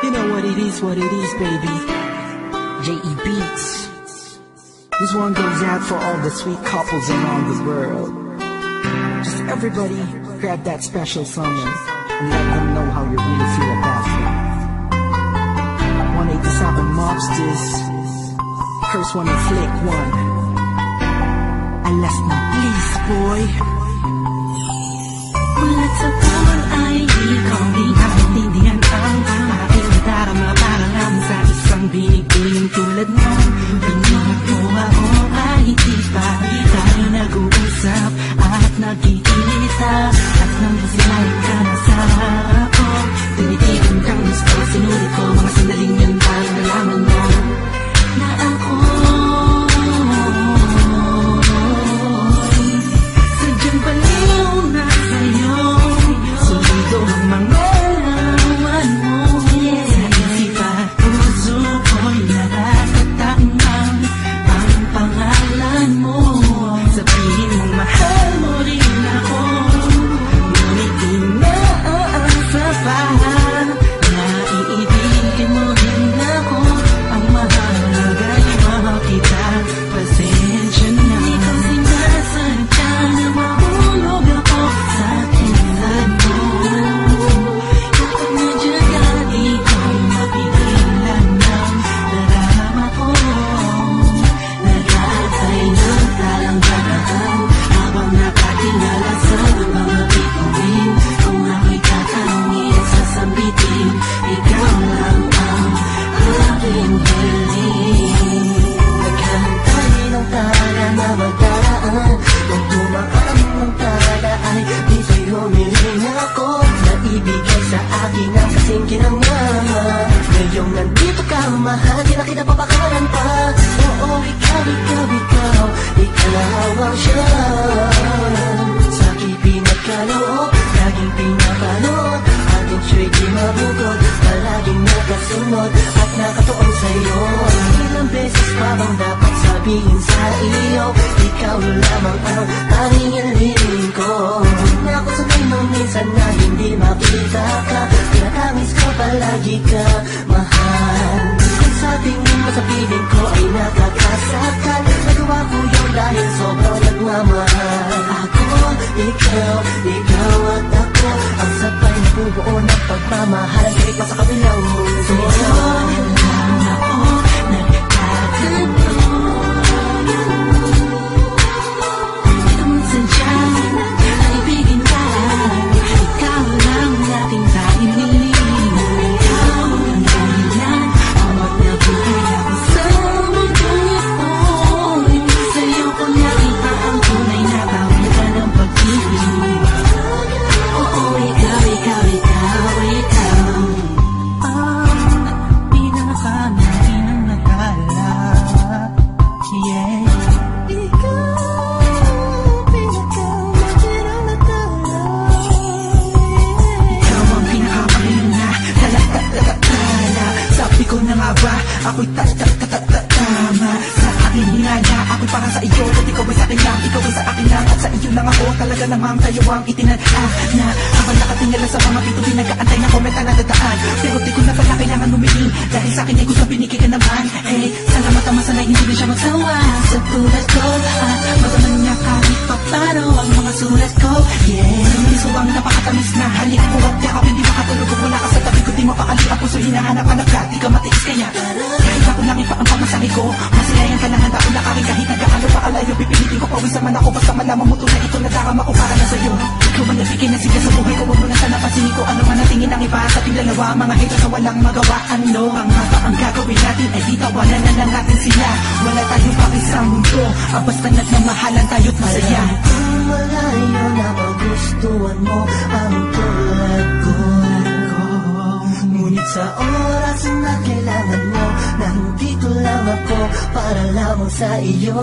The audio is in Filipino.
You know what it is, baby. J.E. Beats. This one goes out for all the sweet couples around the world. Just everybody grab that special someone and let them know how you really feel about them. 187 Mobsters. First one is Flick 1. Alas na please, boy. Mula sa taon ay ikaw di nakaintindihan ang aking darama. Para lang sa isang binibining tulad mo. Pinag mo ako ay di pa tayo nag-uusap at nagkikita. At nang busilay ka na sa ako, tinitigan kang gusto. Sinulit ko mga sandaling yan para nalaman mo na ako sadyang baliw na sa'yo. Sulido ang mga laman mo. Sa isip at puso ko'y nakakatakang ang pangalan mo. Sabihin mong mahal mo rin ako, ngunit di naasa pa na iibigin mo rin ako. Ang mahalaga'y mahal kita, pasensya na. Hindi ko sinasadya na mahulog ako sa tulad mo. Kapag nandiyan ka, di ko mapigilan ng darama ko. Nag-aantay ng talangganahan habang nakatingala sa mga bituin. Kung ako'y tatanungin, sasambitin, ikaw lang ang aking hiling. Naghahantay ng tala na magdaraan. Kung tumakan ng tala ay di sa'yo humiling ako. Naibigay sa akin ang kasing kinangyaman. Ngayong nandito ka, mahal, di na kita papakalan pa. Oo, ikaw ang siya. Sa aking pinagkaloob, laging pinapanood. Ating siya'y di mabukod, palaging nakasunod at nakatuon sa'yo. Ilang beses pa bang dapat sabihin sa iyo, ikaw lamang ang tanging hiling ko. Na ako sanay nung minsan na hindi makita ka, tinatangis ko palagi ka, mahal. Kung sa tingin mo sa piling ko ay nakakasakal, nagawa ko yun dahil sobrang nagmamahal. Ako, ikaw at ako, ang sabay na bubuo ng pagmamahalan kahit pa sa kabilang mundo. Ngayon lang ako nagtatanong, hindi ko man sadya na ibigin ka. Ikaw lang ating tanging hiling. Ikaw ang dahilan, bawat nabuhay ako sa mundong ito. Sa'yo ko nakita ang tunay na kawitan ng pag-ibig. Oo, ikaw ang pinakala, yeah. Ikaw ang pinakapangina, tala. Sabi ko na nga ba, ako'y tama sa aking hinala. Ako'y para sa iyo, at ikaw ay sa akin lang. Ikaw ay sa akin lang, at sa iyo lang ako. Talaga namang tayo ang itinadhana. Habang nakatingala sa mga pito, pinag-aantay na komenta na dadaan. Pero di ko na pala kailangan lumilin, dahil sa akin ay gusto binigay ka naman. Salamat naman sana'y hindi na siya magsawa sa tulad ko. At magaman niya kahit pa paano ang mga sulat ko, yeah. Miso ang napakatamis na halik ko at yakap, hindi makatulog kung wala ka sa tabi ko. Di mapakali ang puso, hinahanap-hanap ka, di ka matiis kaya kahit ako lang ipa ang pamasahe ko, masilayan ka lang, handa ko na kami kahit nagkaano pa alayo. Pipilitin ko pawisan man ako, basta malaman mo tunay ito, nadarama ko para na sa'yo. Ikaw man nagbigay na siya sa buhay ko, huwag mo na sana pansinin ko ano man ang tingin ng iba sa ating dalawa. Mga haters na walang magawa, ano ang haba ang gagawin natin ay di tawanan na lang natin sila. Wala tayong pakis sa mundo, basta nagmamahalan tayo't masaya. Kung malayo na magustuhan mo ang tulad ko, ngunit sa oras na kailangan mo, nandito lang ako para lamang sa iyo.